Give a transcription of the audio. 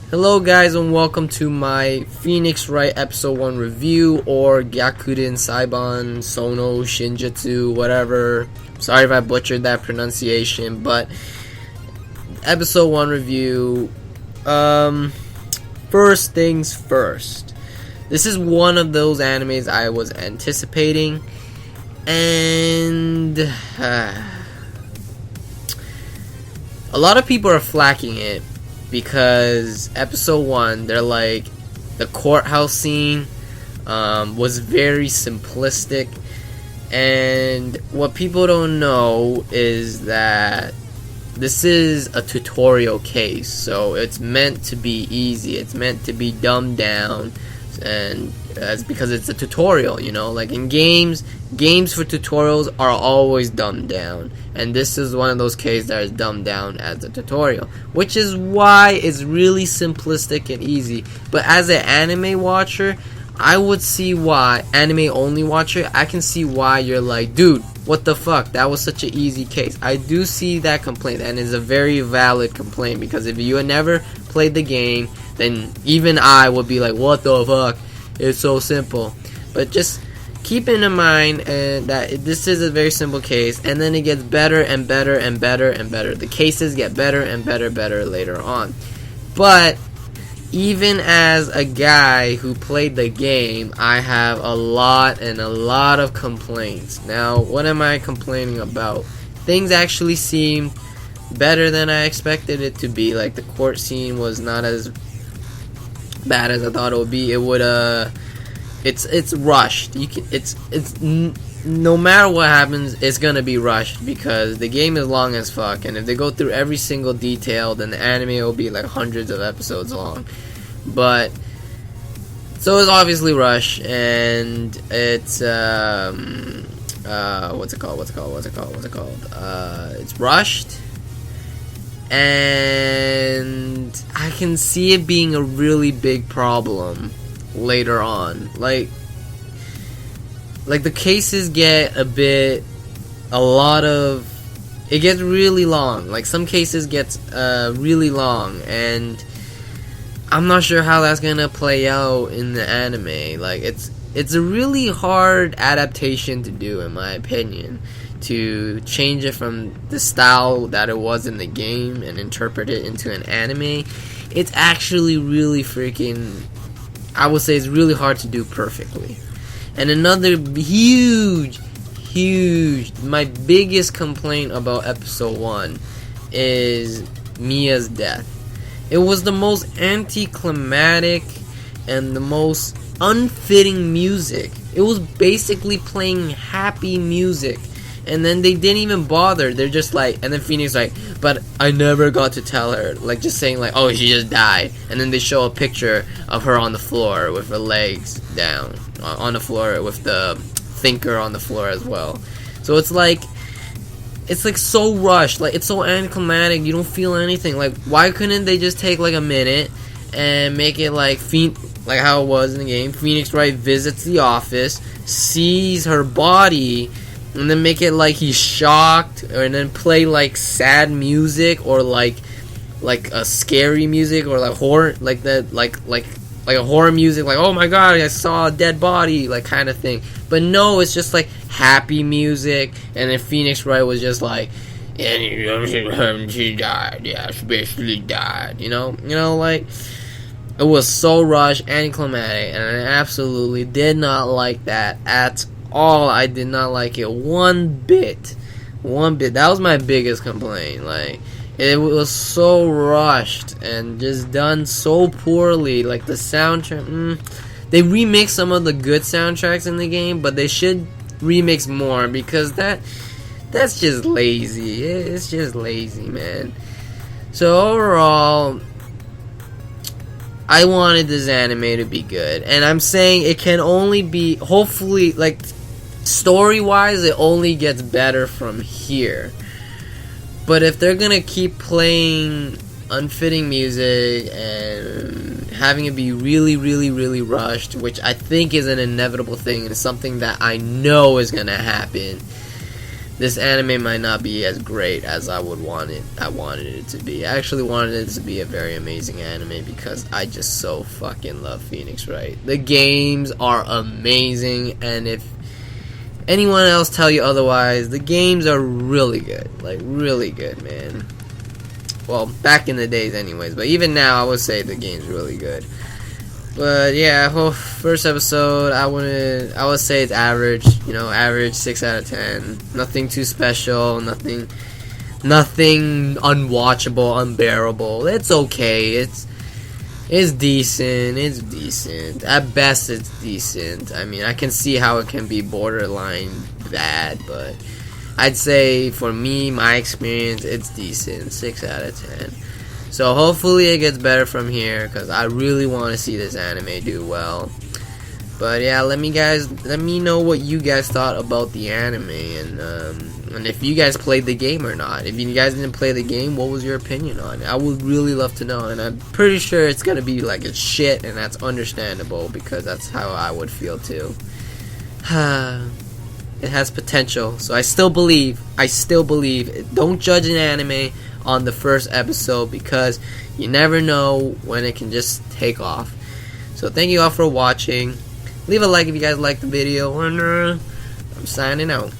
Hello guys and welcome to my Phoenix Wright episode 1 review, or Gyakuten Saiban, Sono, Shinjutsu, whatever. Sorry if I butchered that pronunciation, but episode 1 review. First things first. This is one of those animes I was anticipating, and a lot of people are flacking it because episode 1, they're like, the courthouse scene was very simplistic, and what people don't know is that this is a tutorial case, so it's meant to be easy, it's meant to be dumbed down, and that's because it's a tutorial, you know, like in games for tutorials are always dumbed down, and this is one of those cases that is dumbed down as a tutorial, which is why it's really simplistic and easy. But as an anime watcher, I would see why, anime only watcher, I can see why you're like, dude, what the fuck, that was such an easy case. I do see that complaint, and it's a very valid complaint, because if you had never played the game, then even I would be like, what the fuck, it's so simple. But just keeping in mind that this is a very simple case, and then it gets better and better and better and better. The cases get better and better later on. But even as a guy who played the game, I have a lot of complaints. Now, what am I complaining about? Things actually seemed better than I expected it to be. Like, the court scene was not as bad as I thought it would be. It would it's rushed. No matter what happens, it's gonna be rushed because the game is long as fuck, and if they go through every single detail, then the anime will be like hundreds of episodes long. But so it's obviously rushed, and it's what's it called? It's rushed, and I can see it being a really big problem later on. Like the cases get it gets really long. Like, some cases gets really long, and I'm not sure how that's gonna play out in the anime. Like, it's a really hard adaptation to do, in my opinion, to change it from the style that it was in the game and interpret it into an anime. It's actually really freaking, I would say it's really hard to do perfectly. And another huge, my biggest complaint about episode 1 is Mia's death. It was the most anticlimactic and the most unfitting music. It was basically playing happy music, and then they didn't even bother. They're just like, and then Phoenix like, but I never got to tell her. Like, just saying like, oh, she just died, and then they show a picture of her on the floor with her legs down on the floor, with the thinker on the floor as well. So it's like so rushed, like, it's so anticlimactic, you don't feel anything. Like, why couldn't they just take like a minute and make it like how it was in the game? Phoenix Wright visits the office, sees her body, and then make it like he's shocked, and then play like sad music, or like a scary music, or like horror, like that, like a horror music, like, oh my god, I saw a dead body, like, kind of thing. But no, it's just like happy music, and then Phoenix Wright was just like, and she died, yeah, she basically died, you know, like, it was so rushed, anticlimactic, and I absolutely did not like that at all. I did not like it one bit. That was my biggest complaint. Like, it was so rushed and just done so poorly. Like, the soundtrack, they remixed some of the good soundtracks in the game, but they should remix more, because that's just lazy. It's just lazy, man. So overall, I wanted this anime to be good, and I'm saying it can only be, hopefully, like, story-wise, it only gets better from here. But if they're gonna keep playing unfitting music and having it be really rushed, which I think is an inevitable thing, and it's something that I know is gonna happen, this anime might not be as great as I wanted it to be. I actually wanted it to be a very amazing anime because I just so fucking love Phoenix Wright. The games are amazing, and if anyone else tell you otherwise, the games are really good. Like, really good, man. Well, back in the days anyways, but even now I would say the game's really good. But yeah, well, first episode, I would say it's average, average, 6 out of 10. Nothing too special, nothing unwatchable, unbearable. It's okay. It's decent. At best, it's decent. I mean, I can see how it can be borderline bad, but I'd say for me, my experience, it's decent. 6 out of 10. So hopefully it gets better from here, because I really want to see this anime do well. But yeah, let me know what you guys thought about the anime, and if you guys played the game or not. If you guys didn't play the game, what was your opinion on it? I would really love to know, and I'm pretty sure it's gonna be like it's shit, and that's understandable, because that's how I would feel too. It has potential, so I still believe. Don't judge an anime on the first episode, because you never know when it can just take off. So thank you all for watching. Leave a like if you guys liked the video, and I'm signing out.